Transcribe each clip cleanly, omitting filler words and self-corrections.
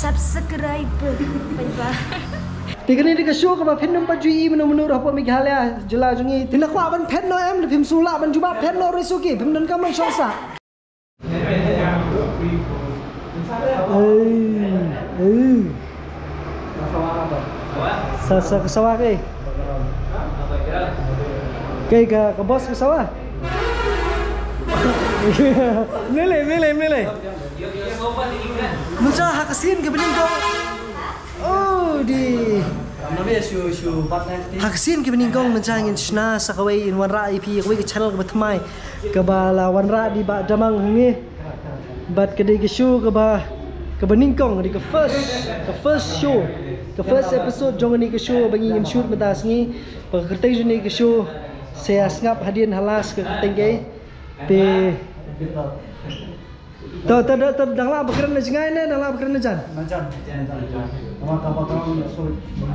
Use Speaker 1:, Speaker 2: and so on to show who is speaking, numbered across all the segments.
Speaker 1: subscribe. Bye-bye.
Speaker 2: Tiga ni dia show kepada pen nombor tujuh menurut apa Meghalaya jelas jungi. Tidak kuat ban pen no em lebih sulah ban juga pen no risuki. Pen dan kamu syasa. Sa ke sawah ke? Ke bos ke sawah? Milih. Macam hak kesin ke bening kau? Oh di. Hak kesin ke bening kau macam ingin sena sakawai in wanra IP kawai ke channel ke bertemai ke bala wanra di bak damang ni. Bat kedai ke show ke bening kau di ke first show. Ke first episode jong ni ke show bagi ingin shoot mentas ni. Perkertai ni ke show saya ngap hadian halas ke kertai ke. Te dangla berkeran jengai ne dangla berkeran jan.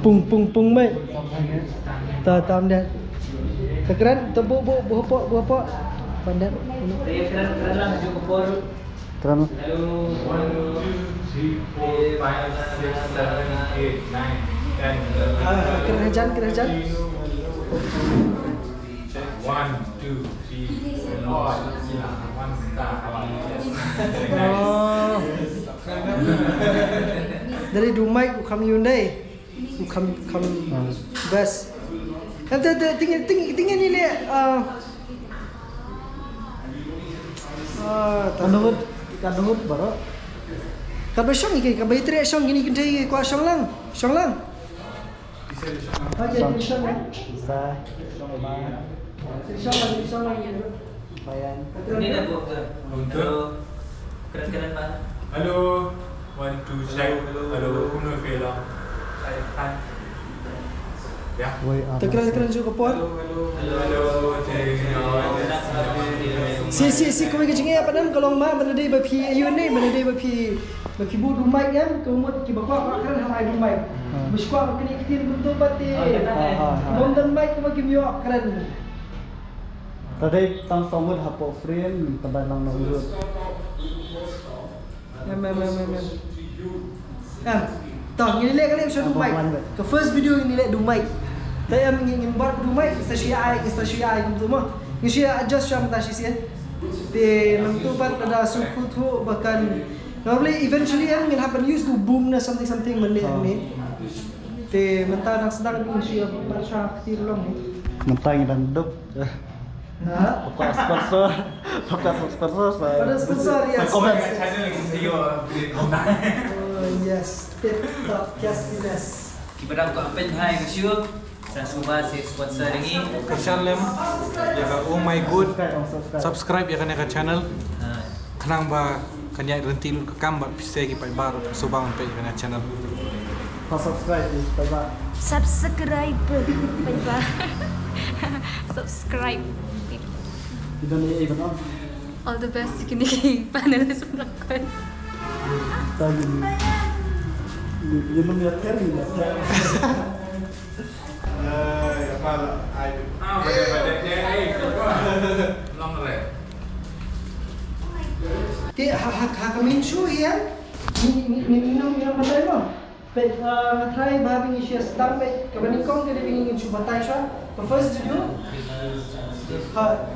Speaker 2: Pung mai. Tam dia. Kekeran tebuk buah pandat. Teran. Keren jan. 1, 2, 3, 4, 1 dari Dumai ku kami Hyundai. Ku kami bus. Nanti tinggal ni le Kanut baru. Kabe syong iki, kabe tri syong gini kendai ku syong lang. Aja syong. Sa syong lang. Bayan.
Speaker 3: Ini dah buat ke? Untuk keren-keren Pak.
Speaker 4: Halo, 1, 2, check. Halo, kuno fela. Hai. Ya.
Speaker 2: Keren juga pot.
Speaker 4: Halo,
Speaker 2: Si kau macam ni apa nam kalau mak mana dia berpi ayun ni mana dia berpi bu Dumai kan kemudian kita bawa keren hamai Dumai. Bersuka kini betul pati. London Dumai kau bagi miok keren.
Speaker 5: Tadi tang somut hapo frame pada nang urut.
Speaker 2: Tahu ni lek kali episode Dumai. Ke first video ni lek Dumai. Tapi yang ingin buat Dumai stasiun ai betul mah. Ni saya adjust macam tak sih. Di nanti part ada suku tu bahkan normally eventually yang ingin happen use to boom na something benda ni. Di mentah nak sedang ni saya baca kecil long ni.
Speaker 5: Mentah yang duduk. Pokok sponsor.
Speaker 2: Ada sponsor ya.
Speaker 4: Komen channel video
Speaker 2: Yes, podcast Ines.
Speaker 3: Kita aku apa hai ke show. Saya cuba si sponsor ini.
Speaker 4: ke channel ya ka oh my good subscribe ya kan channel kenang ba kanya rentil ke kamba pisegi pai baru subang pe kan channel
Speaker 5: Subscribe di bye.
Speaker 1: Subscribe. Bye-bye. Subscribe.
Speaker 5: Tidak ni betul.
Speaker 1: All the best kini panelis melakukan.
Speaker 5: Tadi dia melihatkan ni.
Speaker 2: Ti hak kami show ya. Minum batai mo. Pe try babi ni siya sedang pe kabani kong dia ingin cuba batai siya. First video.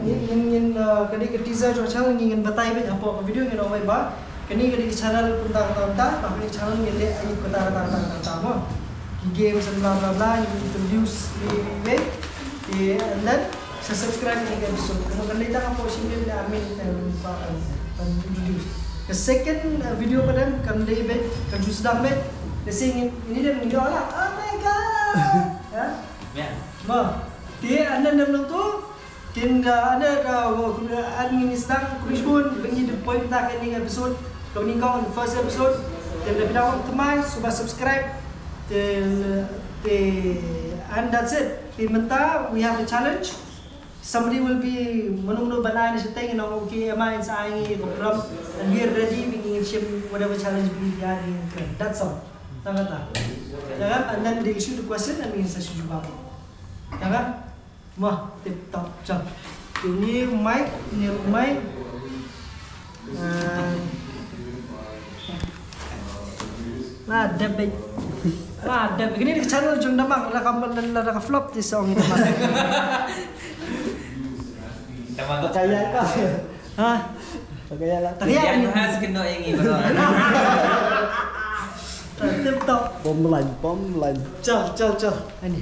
Speaker 2: Ingin kadi ke teaser jo channel ingin batai pe apa video ingin awai ba. Kani kadi channel puntang tapi channel ngele ayi kota tang mo. Games and blah blah blah you introduce me and then subscribe ni episode kemudian kita akan posting dia amin introduce the second video pada kan David kan sedang bet dia sing ini dia mengido lah oh my god ya dia anda dalam tu tinda ada admin sedang Krishbun bagi the point tak ini episode kau ni kau first episode dan lebih dalam teman coba subscribe. And that's it. We have a challenge. Somebody will be menu banana setting and okay, am I inside program and we are ready. We can ship whatever challenge we are in. That's all. Tama ta. And then they issue the question and we answer juga. Tama? Wah, tip top job. Ini mic. Madep baik. Madep. Gini di channel jong damang la flop di song itu.
Speaker 5: Percaya kah?
Speaker 2: Hah?
Speaker 5: Percaya lah.
Speaker 2: Teriak ni.
Speaker 3: Has kena yang ini bro.
Speaker 2: Tip top.
Speaker 5: Bom lain.
Speaker 2: Chal. Ini.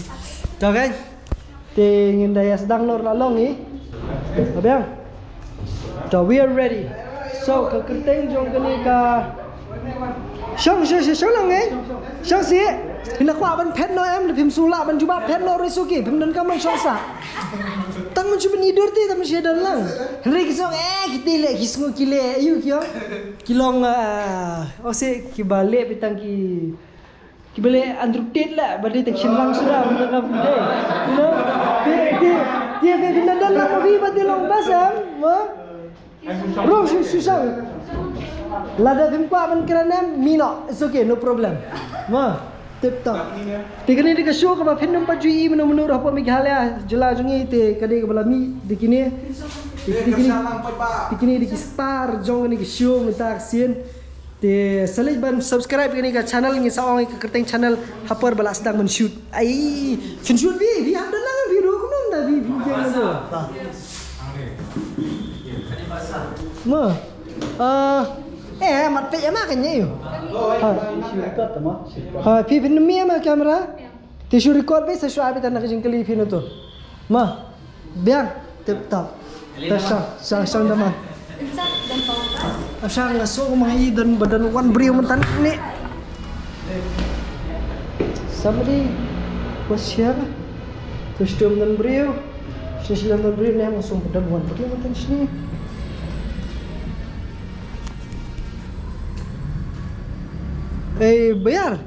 Speaker 2: Dah kan? Tingin daya sedang lor lalong ni. Abang. Dah we are ready. So ke kerteng jong kini ka. Shong lang eh. Shong si. Pina kwa ban pet no em le phim sula ban juba pet no risuki phim dan kamang shong sa. Tang man cuba nidur ti tam sia dan lang. Henry kisong kitile kisngu kile ayu kyo. Kilong ose kibale pitang ki balik andruktit lah balik tak silang sudah mereka deh you know dia binatang lah mabi bati long basam bro susah lada bimpa man kerana mino it's okay no problem tip top tiga ni dekat show kapa phendam pajui menu apa Meghalaya jela jungi te kade kebalami dikini di star jong ni ke show minta aksien te salih ban subscribe kini ka channel ni saong ka kerteng channel hapar bala sedang men shoot ai shoot vi ada lah video ko nom da vi game na mo mat pe ma kan ye pi pin mi ma kamera te shoot record be sa show abi tan ka jingkali pin to ma biang tip top sang daman
Speaker 1: Insat dan pautas.
Speaker 2: Asal ngasuk mga dan badan wan beriu mentan ni. Somebody was here. Terus dan beriu. Sesilan dan beriu ni langsung badan wan beriu mentan sini. Bayar.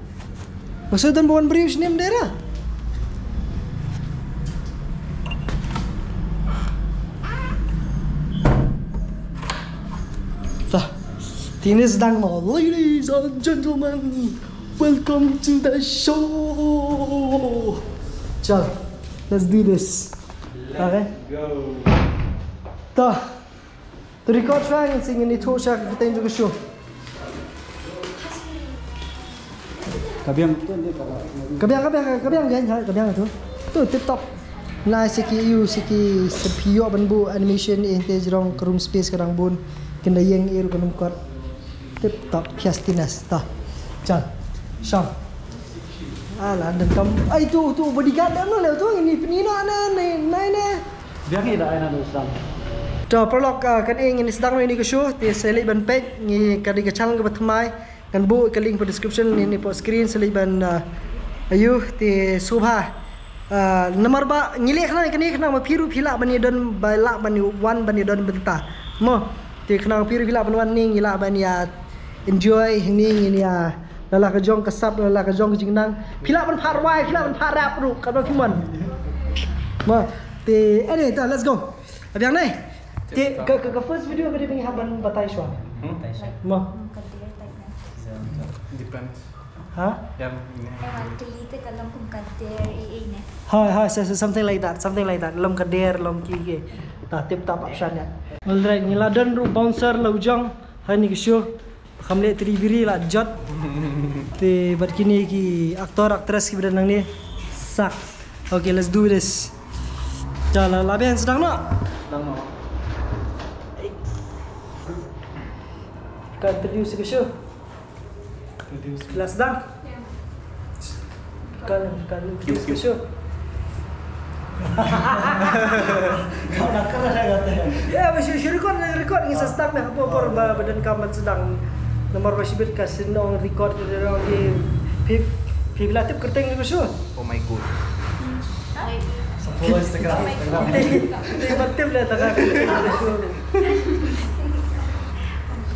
Speaker 2: Maksud dan wan beriu sini daerah. Tini sedang mau, ladies and gentlemen, welcome to the show. Chal, let's do this. Okay. Toh, to record fang sing ini tu saya kita yang juga show.
Speaker 5: Kabiang
Speaker 2: tu. Tu tip top. Nah siki sepio banbu animation inte jerong room space kadang bun kena yang iru kanum kuat. Tip top piastinas tah. Chal. Syam. Alah dan kamu tu bodyguard dah lah tu ini penino ana nai.
Speaker 5: biang ida ana do sedang.
Speaker 2: Dah prolog kan ini sedang ini ke show ti select ban page ni kadi ke channel ke pertama kan bu ke link pada description ni po screen select ban ayu ti subha nomor ba ngilek kena ma piru phila bani don bala bani wan bani don benta mo ti kena piru phila ban wan ning ila bani ya enjoy ning ini ya lala ka jong kasap lala ka jong jingnang phila ban phar wai phila ban phar rap ru ka kimon mo ti ta let's go abiang nai ti ke first video kadi pengi haban batai shwa mo
Speaker 4: Depends.
Speaker 2: ha
Speaker 4: Yang ini.
Speaker 1: Kelite kalau kum kader ini.
Speaker 2: ha something like that lom kader lom ki ta tip top option ya alright ngiladan ru bouncer laujang hani ke show kamle tri biri la jot te bat kini ki aktor aktris ki bedanang ni sak okay let's do this jala laben sedang no kan introduce ke show kelas sedang kan introduce ke show kau nak kena kata ya masih record ni sestak dah apa badan kamat sedang nomor bersibit kasih nong record orang di pip latip kerteng ni show
Speaker 4: Oh my god.
Speaker 5: Follow Instagram.
Speaker 2: Dia betul dah tak show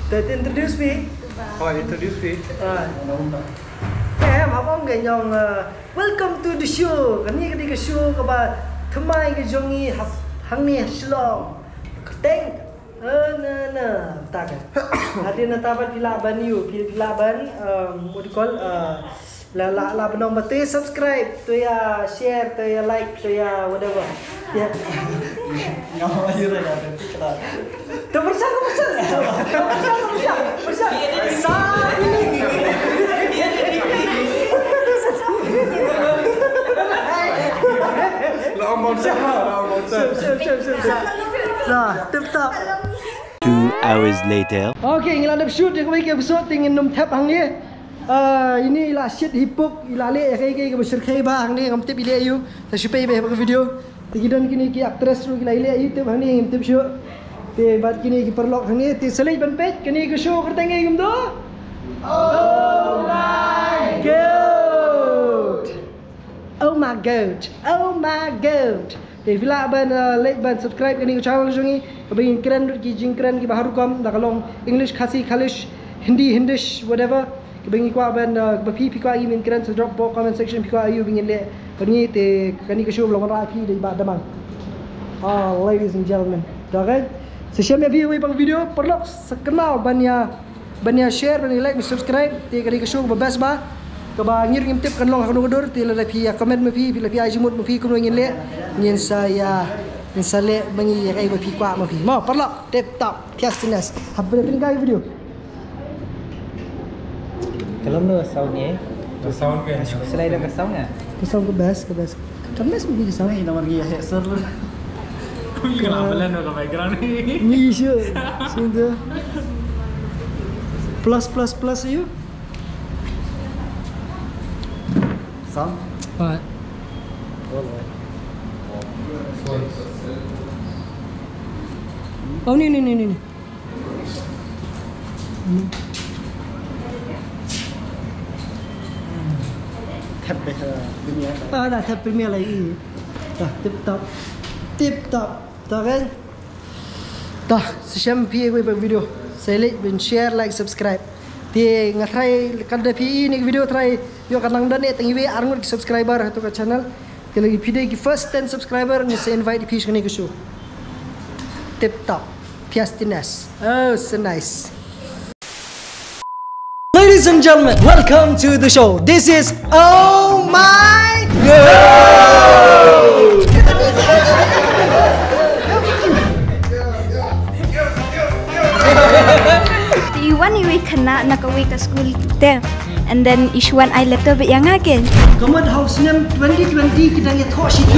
Speaker 2: That introduce me
Speaker 4: Oh, introduce me.
Speaker 2: Abang ganyong welcome to the show. Kani ke show ke ba thamai ke jongi hang ni shlong. Teng na tak. Hadi na tabat pilaban you pilaban what do you call la benong bate subscribe to ya share to ya like to ya whatever. Ya.
Speaker 5: Ngau aja dah kita.
Speaker 2: Tu bersama. Saat ini Nah, tetap.
Speaker 6: 2 hours later.
Speaker 2: Okay, ngilang dah shoot yang baik episode tingin nom tap hang ni. Ini ialah shit hipuk ialah le kai ke berserkai ba hang ni ngam tip ile ayu. Ta shupai be video. Tigidan kini ki actress ru ile ayu tip hang ni ngam tip shoot. Te bat kini ki perlok hang ni te selai ban page kini ke show kertang ngam do. Oh my god. Oh my god. Oh my god. Thì vila ban like ban subscribe kini channel jungi kabin keren ki jingkren ki baharu kam da kalong English khasi khalish Hindi Hindish whatever kabin ko ban bapi pi ko i min keren drop box comment section pi ko ayu bingin le kani te kani ka show long ra pi dei ba damang. Ladies and gentlemen, dah kan sesiam ya view bang video perlu sekenal banyak share banyak like subscribe te kani ka show ba best ba Kaba ngir ngim tip kan long hakno godur ti la pi comment ma pi la pi ai jimut ma pi kuno ngin le ngin saya ngin sale bangi ai ma pi kwa ma pi mau perlak tip top piasinas habbe pin kai video
Speaker 3: Kalau no sound ni
Speaker 4: Sound ke?
Speaker 3: selain ada sound ah.
Speaker 2: kesau ke bas kan mas ma pi kesau
Speaker 5: Ay, nomor gaya hekser lu.
Speaker 4: Kenapa lah no background ni?
Speaker 2: ni sure sinde plus you
Speaker 5: Sam.
Speaker 2: What? Oh ni.
Speaker 5: Tap deh dunia.
Speaker 2: Dah tap premier lagi. Dah tip top. Dah kan? Dah sesiam pi aku buat video. Saya like dan share like subscribe. Dia ngatrai kada pi ni video try yo kanang dan tangi we arngut subscriber tu ka channel. Dia lagi video ki first 10 subscriber ni saya invite di pish ni ke show. Tip top. Piastinas. Oh, so nice. Ladies and gentlemen, welcome to the show. This is Oh My God.
Speaker 7: Iwan iwi kena nakawi ke school kita, and then Ishwan I letter be yang again.
Speaker 2: Kamu ada house name 2020 kita nge talk shit.